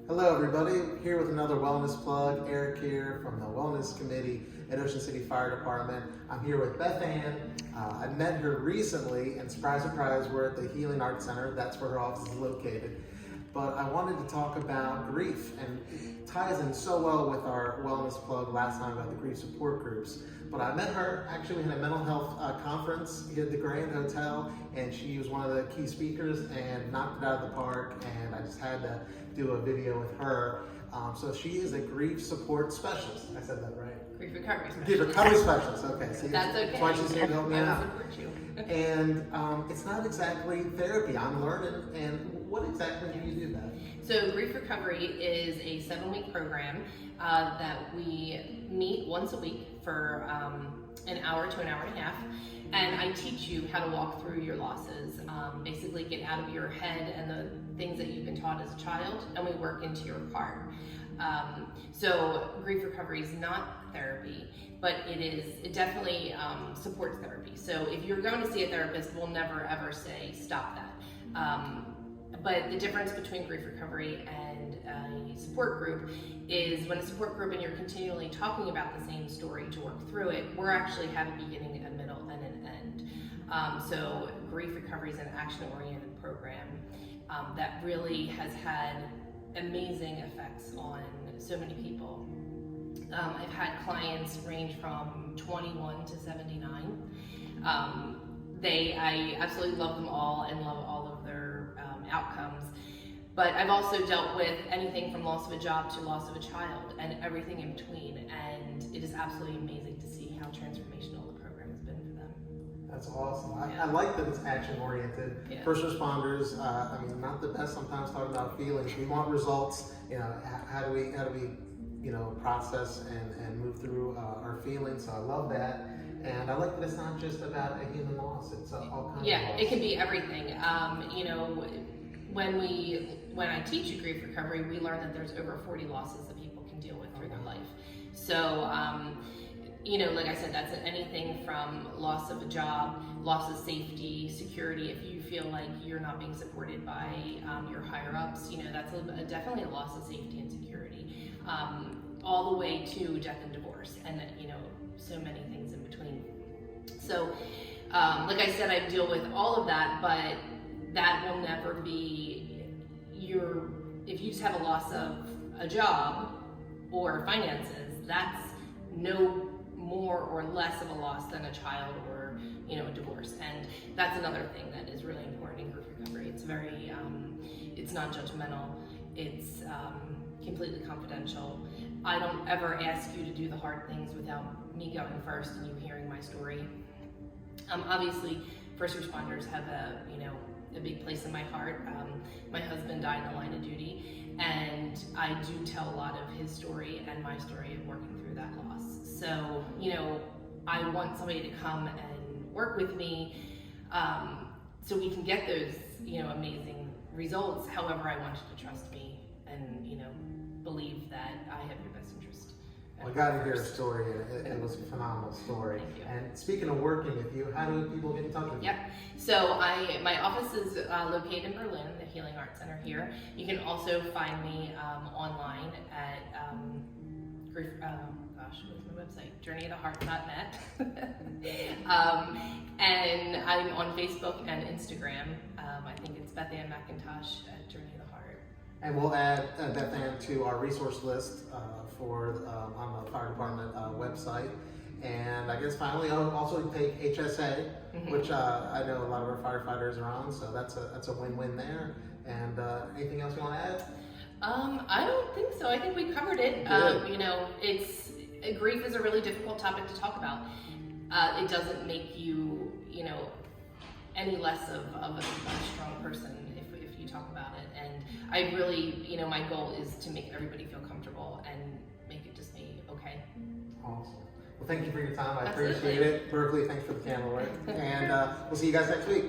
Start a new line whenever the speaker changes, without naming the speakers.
Hello everybody, here with another wellness plug. Eric here from the Wellness Committee at Ocean City Fire Department. I'm here with Bethann. I met her recently, and surprise, surprise, we're at the Healing Arts Center. That's where her office is located. But I wanted to talk about grief, and it ties in so well with our wellness plug last time about the grief support groups. But I met her, actually we had a mental health conference here at the Grand Hotel, and she was one of the key speakers and knocked it out of the park, and I just had to do a video with her. So she is a grief support specialist. I said that right?
Grief recovery specialist.
Grief recovery specialist, okay. See,
that's okay.
That's why she's here to help me out.
Support you.
And it's not exactly therapy, I'm learning. And what exactly do you do, Beth?
So Grief Recovery is a 7-week program that we meet once a week for an hour to an hour and a half. And I teach you how to walk through your losses, basically get out of your head and the things that you've been taught as a child, and we work into your heart. So grief recovery is not therapy, but it definitely supports therapy. So if you're going to see a therapist, we'll never ever say stop that. But the difference between grief recovery and a support group is when a support group and you're continually talking about the same story to work through it, we're actually have a beginning, a middle, and an end. So grief recovery is an action-oriented program that really has had amazing effects on so many people. I've had clients range from 21 to 79. I absolutely love them all and love all of their outcomes. But I've also dealt with anything from loss of a job to loss of a child and everything in between. And it is absolutely amazing to see how transformational the program has been for them.
That's awesome. I like that it's action-oriented.
Yeah.
First responders, I mean, not the best sometimes talking about feelings. We want results. You know, how do we process and move through our feelings. So I love that. And I like that it's not just about a human loss, it's all kinds of loss.
It can be everything. When I teach you grief recovery, we learn that there's over 40 losses that people can deal with through their life. So, like I said, that's anything from loss of a job, loss of safety, security. If you feel like you're not being supported by your higher ups, that's definitely a loss of safety and security. All the way to death and divorce, and so many things in between. So, like I said, I deal with all of that, but that will never be if you just have a loss of a job or finances, that's no more or less of a loss than a child or a divorce. And that's another thing that is really important in grief recovery. It's very it's not judgmental, it's completely confidential. I don't ever ask you to do the hard things without me going first and you hearing my story. Obviously, first responders have a big place in my heart. My husband died in the line of duty, and I do tell a lot of his story and my story of working through that loss. So, I want somebody to come and work with me so we can get those, amazing results. However, I want you to trust me and, believe that I have your best interest.
Well, I got to hear a story, and it was a phenomenal story.
Thank you. And
speaking of working with you, how do people get in touch with you?
Yep. So my office is located in Berlin, the Healing Arts Center here. You can also find me online at what's my website? journeyoftheheart.net. And I'm on Facebook and Instagram. I think it's Bethann McIntosh at Journey of the Heart.
And we'll add Bethann to our resource list on the fire department website. And I guess finally, I'll also take HSA, which I know a lot of our firefighters are on, so that's a win-win there. And anything else you want to add?
I don't think so. I think we covered it. Grief is a really difficult topic to talk about. It doesn't make you, any less of a strong person if you talk about it. And I really, my goal is to make everybody feel comfortable and make it just be okay.
Awesome. Well, thank you for your time. I
Absolutely.
appreciate it. Berkeley, thanks for the camera work. And we'll see you guys next week.